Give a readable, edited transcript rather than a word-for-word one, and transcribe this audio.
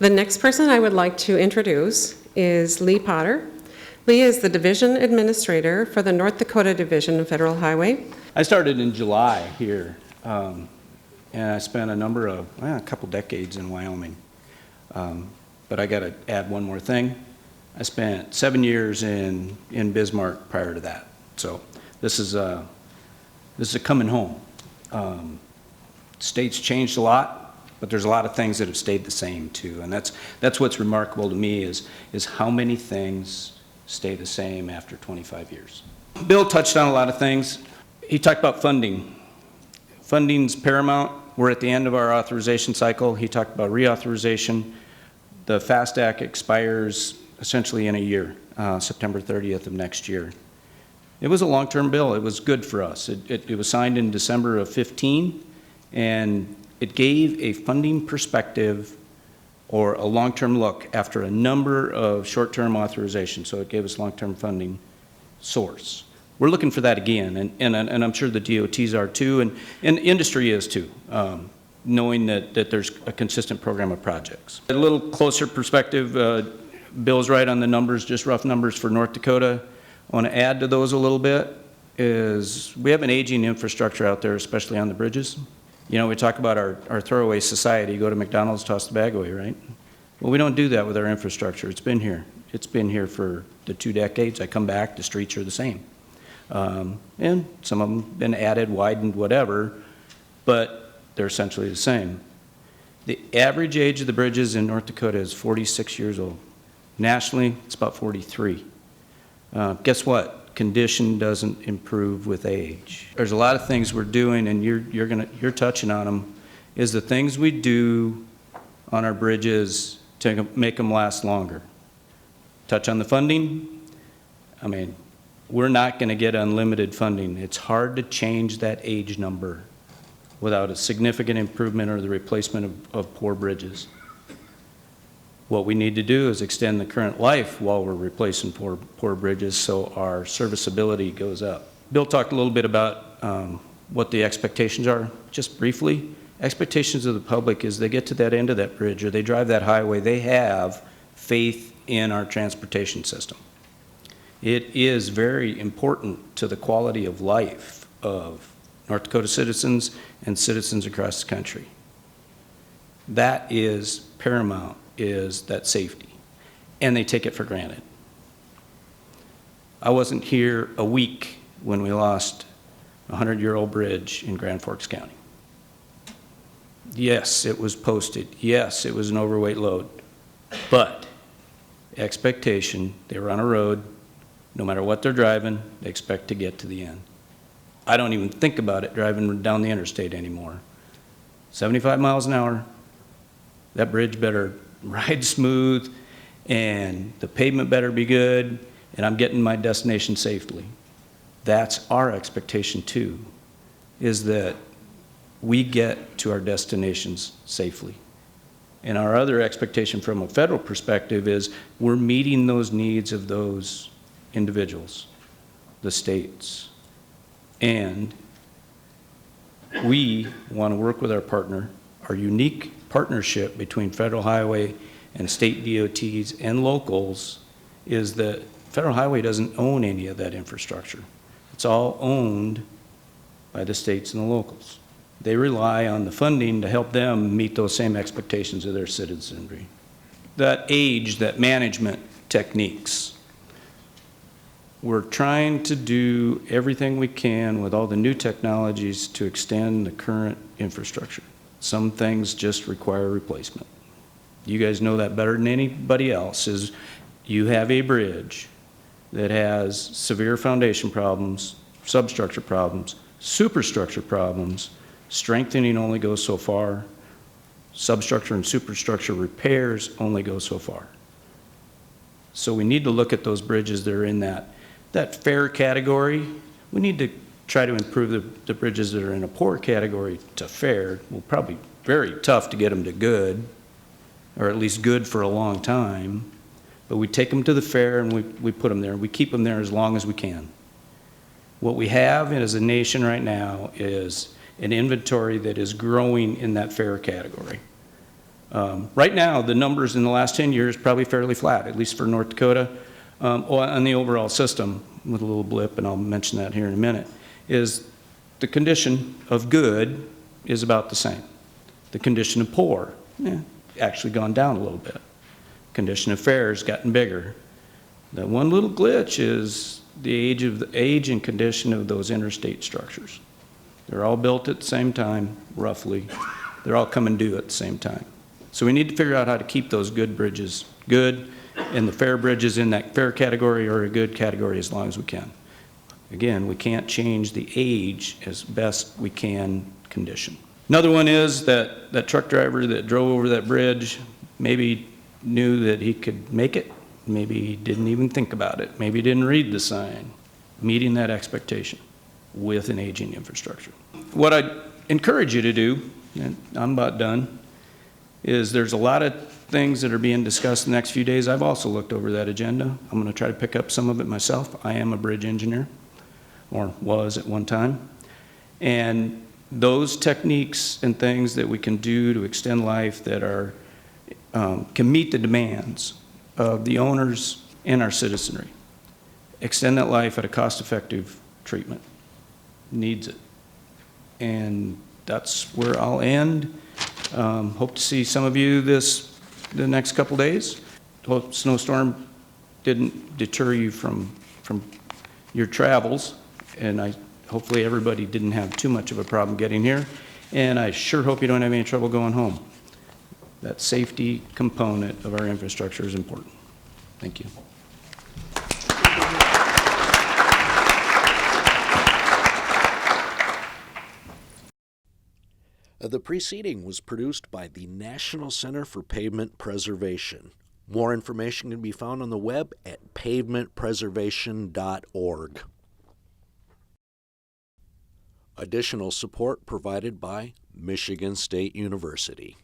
The next person I would like to introduce is Lee Potter. Lee is the Division Administrator for the North Dakota Division of Federal Highway. I started in July here, and I spent a couple decades in Wyoming. But I got to add one more thing. I spent 7 years in Bismarck prior to that. So this is a coming home. State's changed a lot, but there's a lot of things that have stayed the same too. And that's what's remarkable to me is how many things stay the same after 25 years. Bill touched on a lot of things. He talked about funding. Funding's paramount. We're at the end of our authorization cycle. He talked about reauthorization. The FAST Act expires essentially in a year, September 30th of next year. It was a long-term bill. It was good for us. It was signed in December of 15, and it gave a funding perspective or a long-term look after a number of short-term authorizations. So it gave us long-term funding source. We're looking for that again, and I'm sure the DOTs are too, and industry is too, knowing that there's a consistent program of projects. A little closer perspective, Bill's right on the numbers, just rough numbers for North Dakota. I want to add to those a little bit is we have an aging infrastructure out there, especially on the bridges. You know, we talk about our throwaway society. You go to McDonald's, toss the bag away, right? Well, we don't do that with our infrastructure. It's been here. It's been here for the 2 decades. I come back, the streets are the same. And some of them have been added, widened, whatever, but they're essentially the same. The average age of the bridges in North Dakota is 46 years old. Nationally, it's about 43. Guess what? Condition doesn't improve with age. There's a lot of things we're doing, and you're touching on them, is the things we do on our bridges to make them last longer. Touch on the funding. I mean, we're not going to get unlimited funding. It's hard to change that age number without a significant improvement or the replacement of poor bridges. What we need to do is extend the current life while we're replacing poor bridges so our serviceability goes up. Bill talked a little bit about what the expectations are. Just briefly, expectations of the public is they get to that end of that bridge or they drive that highway, they have faith in our transportation system. It is very important to the quality of life of North Dakota citizens and citizens across the country. That is paramount, is that safety, and they take it for granted. I wasn't here a week when we lost a 100-year-old bridge in Grand Forks County. Yes, it was posted. Yes, it was an overweight load, but expectation, they were on a road, no matter what they're driving, they expect to get to the end. I don't even think about it driving down the interstate anymore. 75 miles an hour, that bridge better ride smooth, and the pavement better be good, and I'm getting my destination safely. That's our expectation too, is that we get to our destinations safely. And our other expectation from a federal perspective is we're meeting those needs of those individuals, the states. And we want to work with our partner. Our unique partnership between Federal Highway and state DOTs and locals is that Federal Highway doesn't own any of that infrastructure. It's all owned by the states and the locals. They rely on the funding to help them meet those same expectations of their citizenry. That age, that management techniques, we're trying to do everything we can with all the new technologies to extend the current infrastructure. Some things just require replacement. You guys know that better than anybody else, is you have a bridge that has severe foundation problems, substructure problems, superstructure problems. Strengthening only goes so far. Substructure and superstructure repairs only go so far. So we need to look at those bridges that are in that fair category. We need to try to improve the bridges that are in a poor category to fair. Well, probably very tough to get them to good, or at least good for a long time. But we take them to the fair and we put them there. We keep them there as long as we can. What we have as a nation right now is an inventory that is growing in that fair category. Right now, the numbers in the last 10 years probably fairly flat, at least for North Dakota, on the overall system, with a little blip, and I'll mention that here in a minute, is the condition of good is about the same. The condition of poor, actually gone down a little bit. Condition of fair has gotten bigger. The one little glitch is the age and condition of those interstate structures. They're all built at the same time, roughly. They're all coming due at the same time. So we need to figure out how to keep those good bridges good, and the fair bridges in that fair category or a good category as long as we can. Again, we can't change the age as best we can condition. Another one is that truck driver that drove over that bridge maybe knew that he could make it, maybe he didn't even think about it, maybe he didn't read the sign, meeting that expectation with an aging infrastructure. What I encourage you to do, and I'm about done, is there's a lot of things that are being discussed in the next few days. I've also looked over that agenda. I'm going to try to pick up some of it myself. I am a bridge engineer, or was at one time. And those techniques and things that we can do to extend life that are can meet the demands of the owners and our citizenry. Extend that life at a cost-effective treatment. Needs it. And that's where I'll end. Hope to see some of you the next couple days. Hope snowstorm didn't deter you from your travels, and hopefully everybody didn't have too much of a problem getting here. And I sure hope you don't have any trouble going home. That safety component of our infrastructure is important. Thank you. The preceding was produced by the National Center for Pavement Preservation. More information can be found on the web at pavementpreservation.org. Additional support provided by Michigan State University.